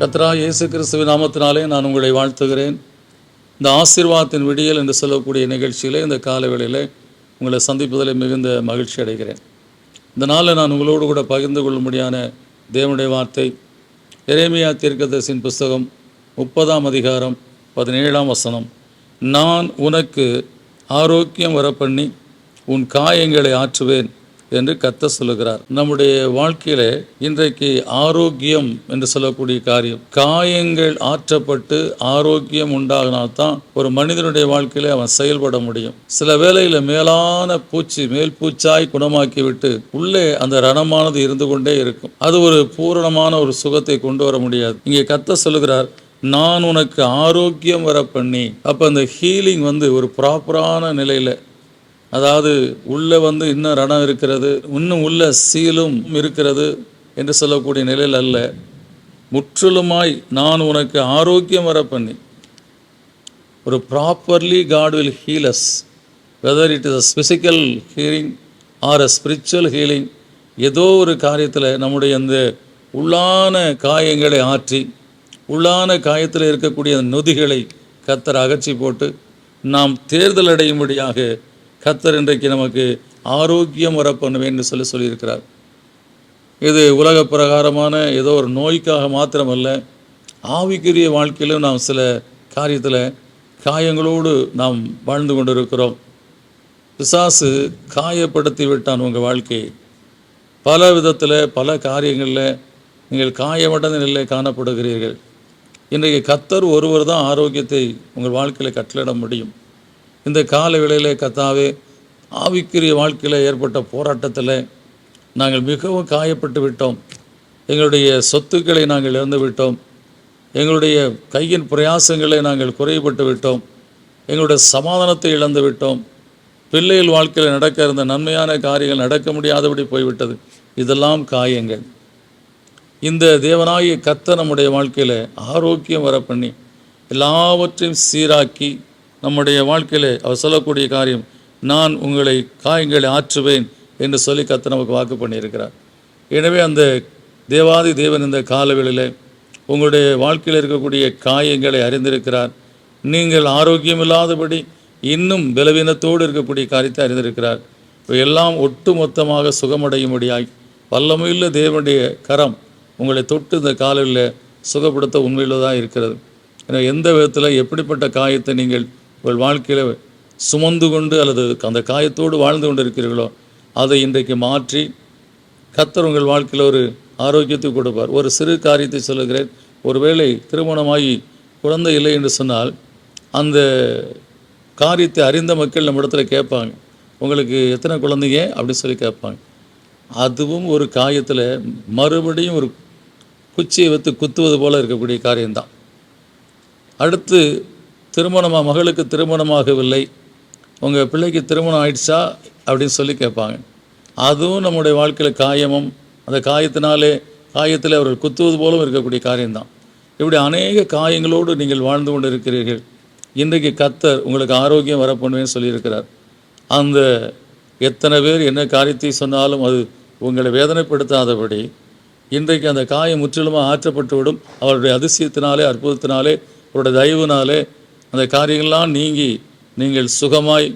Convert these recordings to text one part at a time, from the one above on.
கர்த்தராகிய இயேசு கிறிஸ்துவின் நாமத்தினாலே நான் உங்களை வாழ்த்துகிறேன். இந்த ஆசீர்வாதத்தின் விடியல் என்று சொல்லக்கூடிய நிகழ்ச்சியிலே இந்த காலவேளையில் உங்களை சந்திப்பதில் மிகுந்த மகிழ்ச்சி அடைகிறேன். இந்த நாளில் நான் உங்களோடு கூட பகிர்ந்து கொள்ளும்படியான தேவனுடைய வார்த்தை எரேமியா தீர்க்கதரிசியின் புஸ்தகம் 30ஆம் அதிகாரம் 17ஆம் வசனம். நான் உனக்கு ஆரோக்கியம் வரப்பண்ணி உன் காயங்களை ஆற்றுவேன் என்று கர்த்தர் சொல்லுகிறார். நம்முடைய வாழ்க்கையிலே இன்றைக்கு ஆரோக்கியம் என்று சொல்லக்கூடிய காரியம், காயங்கள் ஆற்றப்பட்டு ஆரோக்கியம் உண்டாகினால்தான் ஒரு மனிதனுடைய வாழ்க்கையில அவன் செயல்பட முடியும். சில வேளையில் மேலான மேல் பூச்சாய் குணமாக்கி விட்டு உள்ளே அந்த ரணமானது இருந்து கொண்டே இருக்கும். அது ஒரு பூரணமான ஒரு சுகத்தை கொண்டு வர முடியாது. இங்கே கர்த்தர் சொல்லுகிறார், நான் உனக்கு ஆரோக்கியம் வர பண்ணி. அப்போ அந்த ஹீலிங் ஒரு ப்ராப்பரான நிலையில், அதாவது உள்ளே இன்னும் ரணம் இருக்கிறது, இன்னும் உள்ள சீலும் இருக்கிறது என்று சொல்லக்கூடிய நிலையில் அல்ல, முற்றிலுமாய் நான் உனக்கு ஆரோக்கியம் வர பண்ணி. ஒரு properly God will heal us, whether it is a physical healing or a spiritual healing. ஏதோ ஒரு காரியத்தில் நம்முடைய அந்த உள்ளான காயங்களை ஆற்றி, உள்ளான காயத்தில் இருக்கக்கூடிய நொதிகளை கர்த்தர் அகற்றி போட்டு நாம் தேர்தல் அடையும்படியாக கர்த்தர் இன்றைக்கு நமக்கு ஆரோக்கியம் வர பண்ணுவேன் என்று சொல்லியிருக்கிறார். இது உலக பிரகாரமான ஏதோ ஒரு நோய்க்காக மாத்திரமல்ல, ஆவிக்குரிய வாழ்க்கையிலும் நாம் சில காரியத்தில் காயங்களோடு நாம் வாழ்ந்து கொண்டிருக்கிறோம். பிசாசு காயப்படுத்தி விட்டான் உங்கள் வாழ்க்கையை. பல விதத்தில் பல காரியங்களில் நீங்கள் காயமடைந்த நிலையில் காணப்படுகிறீர்கள். இன்றைக்கு கர்த்தர் ஒருவர் தான் ஆரோக்கியத்தை உங்கள் வாழ்க்கையில் கட்டளிட முடியும். இந்த கால வேளையிலே கர்த்தாவே, ஆவிக்குரிய வாழ்க்கையில் ஏற்பட்ட போராட்டத்தில் நாங்கள் மிகவும் காயப்பட்டு விட்டோம். எங்களுடைய சொத்துக்களை நாங்கள் இழந்து விட்டோம். எங்களுடைய கையின் பிரயாசங்களை நாங்கள் குறைபட்டு விட்டோம். எங்களுடைய சமாதானத்தை இழந்து விட்டோம். பிள்ளைகள் வாழ்க்கையில் நடக்க இருந்த நன்மையான காரியங்கள் நடக்க முடியாதபடி போய்விட்டது. இதெல்லாம் காயங்கள். இந்த தேவனாகிய கர்த்தர் நம்முடைய வாழ்க்கையில் ஆரோக்கியம் வர பண்ணி எல்லாவற்றையும் சீராக்கி நம்முடைய வாழ்க்கையில் அவர் சொல்லக்கூடிய காரியம், நான் உங்களை காயங்களை ஆற்றுவேன் என்று சொல்லி கர்த்தர் நமக்கு வாக்கு பண்ணியிருக்கிறார். எனவே அந்த தேவாதி தேவன் இந்த காலவேளையில் உங்களுடைய வாழ்க்கையில் இருக்கக்கூடிய காயங்களை அறிந்திருக்கிறார். நீங்கள் ஆரோக்கியம் இல்லாதபடி இன்னும் பலவீனத்தோடு இருக்கக்கூடிய காரியத்தை அறிந்திருக்கிறார். எல்லாம் ஒட்டு மொத்தமாக சுகமடையும்படியாய் வல்லமையுள்ள தேவனுடைய கரம் உங்களை தொட்டு இந்த காலையில் சுகப்படுத்த உண்மையில்தான் இருக்கிறது. ஏன்னா எந்த விதத்தில் எப்படிப்பட்ட காயத்தை நீங்கள் உங்கள் வாழ்க்கையில் சுமந்து கொண்டு அல்லது அந்த காயத்தோடு வாழ்ந்து கொண்டு இருக்கிறீர்களோ அதை இன்றைக்கு மாற்றி கர்த்தர் உங்கள் வாழ்க்கையில் ஒரு ஆரோக்கியத்தை கொடுப்பார். ஒரு சிறு காரியத்தை சொல்லுகிறேன். ஒருவேளை திருமணமாகி குழந்தை இல்லை என்று சொன்னால் அந்த காரியத்தை அறிந்த மக்கள் நம்ம இடத்துல கேட்பாங்க, உங்களுக்கு எத்தனை குழந்தைங்க அப்படின்னு சொல்லி கேட்பாங்க. அதுவும் ஒரு காயத்தில் மறுபடியும் ஒரு குச்சியை வைத்து குத்துவது போல் இருக்கக்கூடிய காரியம்தான். அடுத்து மகளுக்கு திருமணமாகவில்லை, உங்கள் பிள்ளைக்கு திருமணம் ஆயிடுச்சா அப்படின்னு சொல்லி கேட்பாங்க. அதுவும் நம்முடைய வாழ்க்கையில் காயமும் அந்த காயத்தில் அவர்கள் குத்துவது போலும் இருக்கக்கூடிய காரியம்தான். இப்படி அநேக காயங்களோடு நீங்கள் வாழ்ந்து கொண்டு இருக்கிறீர்கள். இன்றைக்கு கர்த்தர் உங்களுக்கு ஆரோக்கியம் வர பண்ணுவேன்னு சொல்லியிருக்கிறார். அந்த எத்தனை பேர் என்ன காரியத்தை சொன்னாலும் அது உங்களை வேதனைப்படுத்தாதபடி இன்றைக்கு அந்த காயம் முற்றிலுமாக ஆற்றப்பட்டுவிடும். அவருடைய அதிசயத்தினாலே, அற்புதத்தினாலே, அவருடைய தயவுனாலே அந்த காரியங்கள்லாம் நீங்கி நீங்கள் சுகமாய்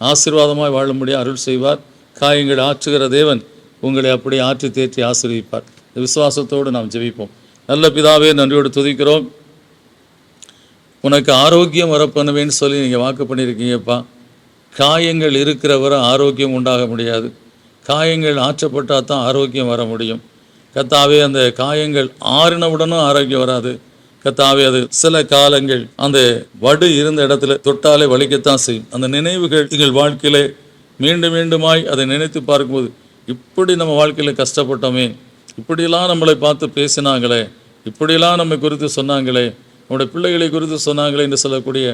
ஆசீர்வாதமாய் வாழும்படியாக அருள் செய்வார். காயங்கள் ஆற்றுகிற தேவன் உங்களை அப்படி ஆற்றி தேற்றி ஆசீர்வதிப்பார். விசுவாசத்தோடு நாம் ஜெபிப்போம். நல்ல பிதாவே, நன்றியோடு துதிக்கிறோம். உனக்கு ஆரோக்கியம் வர பண்ணுவேன்னு சொல்லி நீங்கள் வாக்கு பண்ணியிருக்கீங்கப்பா. காயங்கள் இருக்கிறவரை ஆரோக்கியம் உண்டாக முடியாது. காயங்கள் ஆற்றப்பட்டால் தான் ஆரோக்கியம் வர முடியும். கர்த்தாவே, அந்த காயங்கள் ஆறினவுடனும் ஆரோக்கியம் வராது. கர்த்தாவே, அது சில காலங்கள் அந்த வடு இருந்த இடத்துல தொட்டாலே வலிக்கத்தான் செய்யும். அந்த நினைவுகள் எங்கள் வாழ்க்கையிலே மீண்டும் மீண்டுமாய் அதை நினைத்து பார்க்கும்போது, இப்படி நம்ம வாழ்க்கையில் கஷ்டப்பட்டோமே, இப்படியெல்லாம் நம்மளை பார்த்து பேசினாங்களே, இப்படியெல்லாம் நம்மை குறித்து சொன்னாங்களே, நம்முடைய பிள்ளைகளை குறித்து சொன்னாங்களே என்று சொல்லக்கூடிய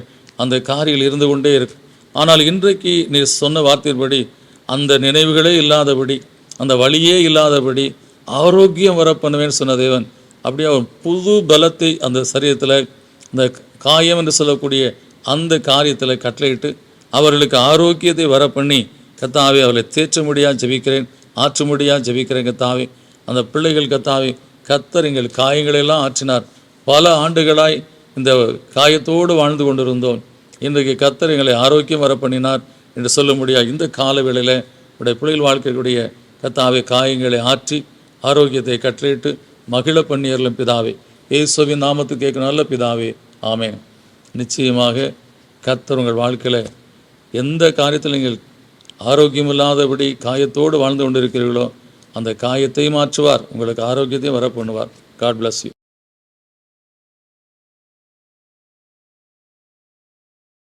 அந்த காரியங்கள் இருந்து கொண்டே இருக்கு. ஆனால் இன்றைக்கு நீ சொன்ன வார்த்தையின்படி அந்த நினைவுகளே இல்லாதபடி, அந்த வழியே இல்லாதபடி ஆரோக்கியம் வர பண்ணுவேன்னு சொன்ன தேவன் அப்படியே ஒரு புது பலத்தை அந்த சரீரத்தில், இந்த காயம் என்று சொல்லக்கூடிய அந்த காரியத்தில் கட்டளையிட்டு அவர்களுக்கு ஆரோக்கியத்தை வர பண்ணி கர்த்தாவே அவர்களை தேற்றும்படியாக ஜெபிக்கிறேன், ஆற்றும்படியாக ஜெபிக்கிறேன். கர்த்தாவே, அந்த பிள்ளைகள் கர்த்தாவே, கர்த்தர் எங்கள் காயங்களெல்லாம் ஆற்றினார், பல ஆண்டுகளாய் இந்த காயத்தோடு வாழ்ந்து கொண்டிருந்தோம். இன்றைக்கு கர்த்தர் எங்களை ஆரோக்கியம் வர பண்ணினார் என்று சொல்ல முடியாது. இந்த காலவேளையில் உடைய பிள்ளைகள் வாழ்க்கையுடைய கர்த்தாவே காயங்களை ஆற்றி ஆரோக்கியத்தை கட்டளையிட்டு மகிழ பண்ணியறலும் பிதாவே. இயேசுவின் நாமத்துக்கு கேட்க நல்ல பிதாவே, ஆமென். நிச்சயமாக கர்த்தர் உங்கள் வாழ்க்கையில் எந்த காரியத்தில் நீங்கள் ஆரோக்கியமில்லாதபடி காயத்தோடு வாழ்ந்து கொண்டிருக்கிறீர்களோ அந்த காயத்தை மாற்றுவார், உங்களுக்கு ஆரோக்கியத்தையும் வர பண்ணுவார். God bless you.